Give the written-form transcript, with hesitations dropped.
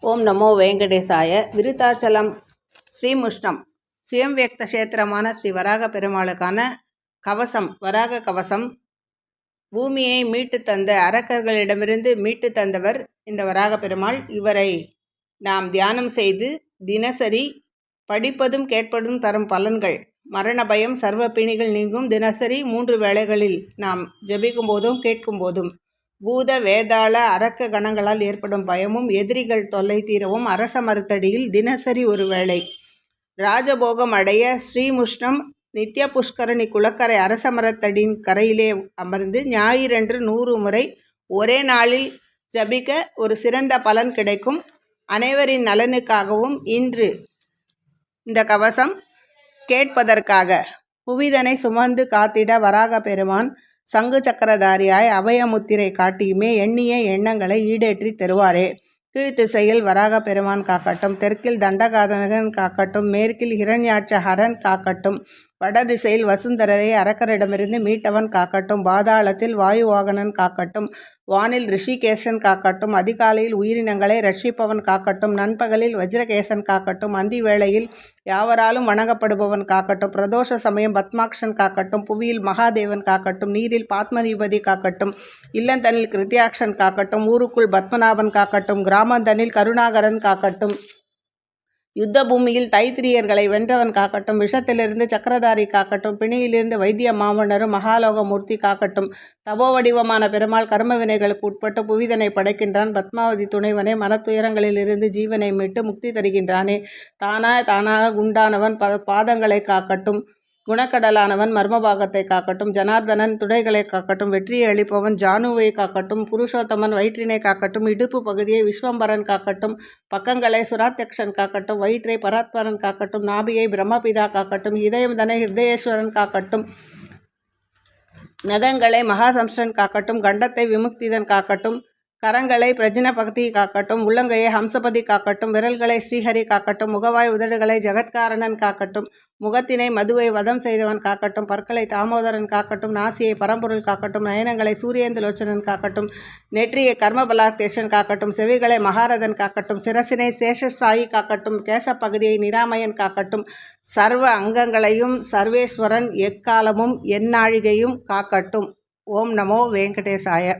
ஓம் நமோ வெங்கடேசாய. விருத்தாச்சலம் ஸ்ரீமுஷ்ணம் சுயம் வியக்த கஷேத்திரமான ஸ்ரீ வராக பெருமாளுக்கான கவசம், வராக கவசம். பூமியை மீட்டு தந்த அரக்கர்களிடமிருந்து மீட்டு தந்தவர் இந்த வராக பெருமாள். இவரை நாம் தியானம் செய்து தினசரி படிப்பதும் கேட்பதும் தரும் பலன்கள், மரண பயம், சர்வ பிணிகள் நீங்கும். தினசரி 3 வேளைகளில் நாம் ஜபிக்கும் போதும் கேட்கும் போதும் பூத வேதாள அரக்க கணங்களால் ஏற்படும் பயமும் எதிரிகள் தொல்லை தீரவும் அரச மரத்தடியில் தினசரி ஒரு வேளை ராஜபோகம் அடைய ஸ்ரீமுஷ்ணம் நித்ய புஷ்கரணி குளக்கரை அரச மரத்தடியின் கரையிலே அமர்ந்து ஞாயிறன்று 100 முறை ஒரே நாளில் ஜபிக்க ஒரு சிறந்த பலன் கிடைக்கும். அனைவரின் நலனுக்காகவும் இன்று இந்த கவசம் கேட்பதற்காக புவிதனை சுமந்து காத்திட வராக பெருமான் சங்கு சக்கரதாரியாய் அபயமுத்திரை காட்டியுமே எண்ணிய எண்ணங்களை ஈடேற்றி தருவாரே. கீழ்த்திசையில் வராக பெருமான் காக்கட்டும், தெற்கில் தண்டகாதகன் காக்கட்டும், மேற்கில் ஹிரண்யாட்ச ஹரன் காக்கட்டும், வடதிசையில் வசுந்தரரை அரக்கரிடமிருந்து மீட்டவன் காக்கட்டும், பாதாளத்தில் வாயுவாகனன் காக்கட்டும், வானில் ரிஷிகேசன் காக்கட்டும், அதிகாலையில் உயிரினங்களை ரட்சிப்பவன் காக்கட்டும், நண்பகலில் வஜ்ரகேசன் காக்கட்டும், அந்தி வேளையில் யாவராலும் வணங்கப்படுபவன் காக்கட்டும், பிரதோஷ சமயம் பத்மாக்ஷன் காக்கட்டும், புவியில் மகாதேவன் காக்கட்டும், நீரில் பாத்மநீபதி காக்கட்டும், இல்லந்தனில் கிருத்தியாக்ஷன் காக்கட்டும், ஊருக்குள் பத்மநாபன் காக்கட்டும், கிராமந்தனில் கருணாகரன் காக்கட்டும், யுத்த பூமியில் தைத்திரியர்களை வென்றவன் காக்கட்டும், விஷத்திலிருந்து சக்கரதாரி காக்கட்டும், பிணியிலிருந்து வைத்திய மாமன்னரும் மகாலோகமூர்த்தி காக்கட்டும், தபோ வடிவமான பெருமாள் கர்ம வினைகளுக்கு உட்பட்டு புவிதனை படைக்கின்றான். பத்மாவதி துணைவனே, மனத்துயரங்களிலிருந்து ஜீவனை மீட்டு முக்தி தருகின்றானே. தானாக உண்டானவன் பாதங்களை காக்கட்டும், குணக்கடலானவன் மர்மபாகத்தை காக்கட்டும், ஜனார்தனன் துடைகளை காக்கட்டும், வெற்றியை அளிப்பவன் ஜானுவை காக்கட்டும், புருஷோத்தமன் வயிற்றினை காக்கட்டும், இடுப்பு பகுதியை விஸ்வம்பரன் காக்கட்டும், பக்கங்களை சுராத்யக்ஷன் காக்கட்டும், வயிற்றை பராத்பரன் காக்கட்டும், நாபியை பிரம்மபிதா காக்கட்டும், இதயம் தனை ஹிருதயேஸ்வரன் காக்கட்டும், நதங்களை மகாசம்சன் காக்கட்டும், கண்டத்தை விமுக்திதன் காக்கட்டும், கரங்களை பிரஜன பக்தி காக்கட்டும், உள்ளங்கையை ஹம்சபதி காக்கட்டும், விரல்களை ஸ்ரீஹரி காக்கட்டும், முகவாய் உதடுகளை ஜெகத்காரணன் காக்கட்டும், முகத்தினை மதுவை வதம் செய்தவன் காக்கட்டும், பற்களை தாமோதரன் காக்கட்டும், நாசியை பரம்பொருள் காக்கட்டும், நயனங்களை சூரியேந்திலோச்சனன் காக்கட்டும், நெற்றியை கர்மபலாத்தேஷன் காக்கட்டும், செவிகளை மகாரதன் காக்கட்டும், சிரசினை சேஷசாயி காக்கட்டும், கேசப்பகுதியை நிராமயன் காக்கட்டும், சர்வ அங்கங்களையும் சர்வேஸ்வரன் எக்காலமும் எந்நாழிகையும் காக்கட்டும். ஓம் நமோ வெங்கடேசாய.